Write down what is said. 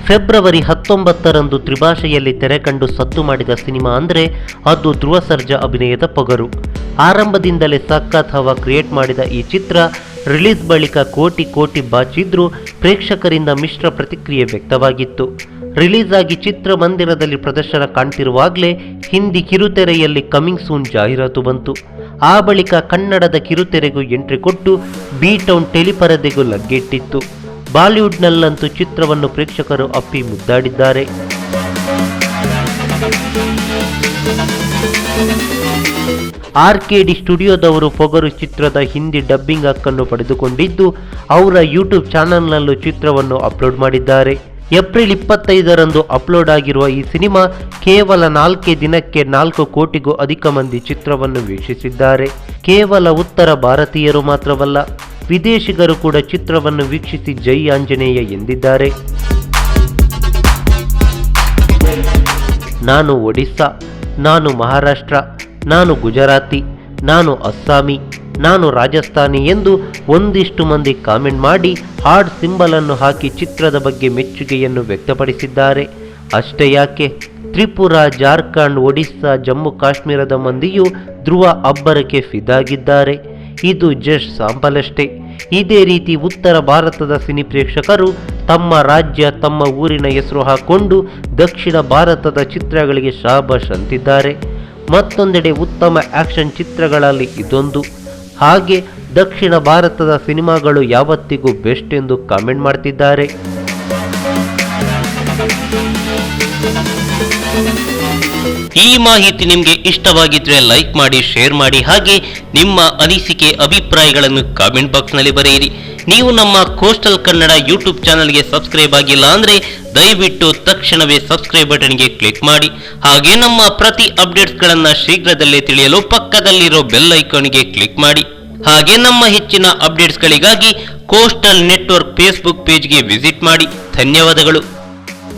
February 19ರಂದು ತ್ರಿಭಾಷೆಯಲ್ಲಿ ತೆರೆಕಂಡು ಸದ್ದು ಮಾಡಿದ cinema ಅಂದರೆ ಅದು ಧ್ರುವ ಸರ್ಜಾ ಅಭಿನಯದ ಪೊಗರು. ಆರಂಭದಿಂದಲೇ ಸಖತ್ ಹವಾ ಕ್ರಿಯೇಟ್ ಮಾಡಿದ ಈ ಚಿತ್ರ ರಿಲೀಸ್ ಬಳಿಕ ಕೋಟಿ ಬಾಚಿದ್ರೂ ಪ್ರೇಕ್ಷಕರಿಂದ ಮಿಶ್ರ ಪ್ರತಿಕ್ರಿಯೆ ವ್ಯಕ್ತವಾಗಿತ್ತು. ರಿಲೀಸ್ ಆಗಿ ಚಿತ್ರಮಂದಿರದಲ್ಲಿ ಪ್ರದರ್ಶನ ಕಾಣ್ತಿರುವಾಗಲೇ ಹಿಂದಿ ಕಿರುತೆರೆಯಲ್ಲಿ ಕಮಿಂಗ್ ಸೂನ್ ಜಾಹೀರಾತು ಬಂತು. ಆ ಬಳಿಕ ಕನ್ನಡದ ಕಿರುತೆರೆಗೂ ಎಂಟ್ರಿ ಕೊಟ್ಟು ಬಿ ಟೌನ್ ಟೆಲಿಪರದೆಗೂ ಲಗ್ಗೆಟ್ಟಿತ್ತು. ಬಾಲಿವುಡ್ನಲ್ಲಂತೂ ಚಿತ್ರವನ್ನು ಪ್ರೇಕ್ಷಕರು ಅಪ್ಪಿ ಮುದ್ದಾಡಿದ್ದಾರೆ. RKD ಸ್ಟುಡಿಯೋದವರು ಪೊಗರು ಚಿತ್ರದ ಹಿಂದಿ ಡಬ್ಬಿಂಗ್ ಹಕ್ಕನ್ನು ಪಡೆದುಕೊಂಡಿದ್ದು ಅವರ ಯೂಟ್ಯೂಬ್ ಚಾನೆಲ್ನಲ್ಲೂ ಚಿತ್ರವನ್ನು ಅಪ್ಲೋಡ್ ಮಾಡಿದ್ದಾರೆ. ಏಪ್ರಿಲ್ 25ರಂದು ಅಪ್ಲೋಡ್ ಆಗಿರುವ ಈ ಸಿನಿಮಾ ಕೇವಲ 4 ದಿನಕ್ಕೆ 4 ಕೋಟಿಗೂ ಅಧಿಕ ಮಂದಿ ಚಿತ್ರವನ್ನು ವೀಕ್ಷಿಸಿದ್ದಾರೆ. ಕೇವಲ ಉತ್ತರ ಭಾರತೀಯರು ಮಾತ್ರವಲ್ಲ, ವಿದೇಶಿಗರು ಕೂಡ ಚಿತ್ರವನ್ನು ವೀಕ್ಷಿಸಿ ಜೈ ಆಂಜನೇಯ ಎಂದಿದ್ದಾರೆ. ನಾನು ಒಡಿಸ್ಸಾ, ನಾನು ಮಹಾರಾಷ್ಟ್ರ, ನಾನು ಗುಜರಾತಿ, ನಾನು ಅಸ್ಸಾಮಿ, ನಾನು ರಾಜಸ್ಥಾನಿ ಎಂದು ಒಂದಿಷ್ಟು ಮಂದಿ ಕಾಮೆಂಟ್ ಮಾಡಿ ಹಾರ್ಟ್ ಸಿಂಬಲ್ ಅನ್ನು ಹಾಕಿ ಚಿತ್ರದ ಬಗ್ಗೆ ಮೆಚ್ಚುಗೆಯನ್ನು ವ್ಯಕ್ತಪಡಿಸಿದ್ದಾರೆ. ಅಷ್ಟೇ ಯಾಕೆ, ತ್ರಿಪುರಾ, ಜಾರ್ಖಂಡ್, ಒಡಿಸ್ಸಾ, ಜಮ್ಮು ಕಾಶ್ಮೀರದ ಮಂದಿಯೂ ಧ್ರುವ ಅಬ್ಬರಕ್ಕೆ ಫಿದಾಗಿದ್ದಾರೆ. ಇದು ಜಸ್ಟ್ ಸ್ಯಾಂಪಲ್ ಅಷ್ಟೇ. ಇದೇ ರೀತಿ ಉತ್ತರ ಭಾರತದ ಸಿನಿ ಪ್ರೇಕ್ಷಕರು ತಮ್ಮ ರಾಜ್ಯ, ತಮ್ಮ ಊರಿನ ಹೆಸರು ಹಾಕೊಂಡು ದಕ್ಷಿಣ ಭಾರತದ ಚಿತ್ರಗಳಿಗೆ ಶಾಬಾಷ್ ಅಂತಿದ್ದಾರೆ. ಮತ್ತೊಂದೆಡೆ ಉತ್ತಮ ಆಕ್ಷನ್ ಚಿತ್ರಗಳಲ್ಲಿ ಇದೊಂದು. ಹಾಗೆ ದಕ್ಷಿಣ ಭಾರತದ ಸಿನಿಮಾಗಳು ಯಾವತ್ತಿಗೂ ಬೆಸ್ಟ್ ಎಂದು ಕಾಮೆಂಟ್ ಮಾಡ್ತಿದ್ದಾರೆ. ಈ ಮಾಹಿತಿ ನಿಮಗೆ ಇಷ್ಟವಾಗಿದ್ರೆ ಲೈಕ್ ಮಾಡಿ, ಶೇರ್ ಮಾಡಿ, ಹಾಗೆ ನಿಮ್ಮ ಅನಿಸಿಕೆ ಅಭಿಪ್ರಾಯಗಳನ್ನು ಕಾಮೆಂಟ್ ಬಾಕ್ಸ್ನಲ್ಲಿ ಬರೆಯಿರಿ. ನೀವು ನಮ್ಮ ಕೋಸ್ಟಲ್ ಕನ್ನಡ ಯೂಟ್ಯೂಬ್ ಚಾನಲ್ಗೆ ಸಬ್ಸ್ಕ್ರೈಬ್ ಆಗಿಲ್ಲ ಅಂದರೆ ದಯವಿಟ್ಟು ತಕ್ಷಣವೇ ಸಬ್ಸ್ಕ್ರೈಬ್ ಬಟನ್ಗೆ ಕ್ಲಿಕ್ ಮಾಡಿ. ಹಾಗೆ ನಮ್ಮ ಪ್ರತಿ ಅಪ್ಡೇಟ್ಸ್ಗಳನ್ನು ಶೀಘ್ರದಲ್ಲೇ ತಿಳಿಯಲು ಪಕ್ಕದಲ್ಲಿರೋ ಬೆಲ್ ಐಕಾನ್ಗೆ ಕ್ಲಿಕ್ ಮಾಡಿ. ಹಾಗೆ ನಮ್ಮ ಹೆಚ್ಚಿನ ಅಪ್ಡೇಟ್ಸ್ಗಳಿಗಾಗಿ ಕೋಸ್ಟಲ್ ನೆಟ್ವರ್ಕ್ ಫೇಸ್ಬುಕ್ ಪೇಜ್ಗೆ ವಿಸಿಟ್ ಮಾಡಿ. ಧನ್ಯವಾದಗಳು.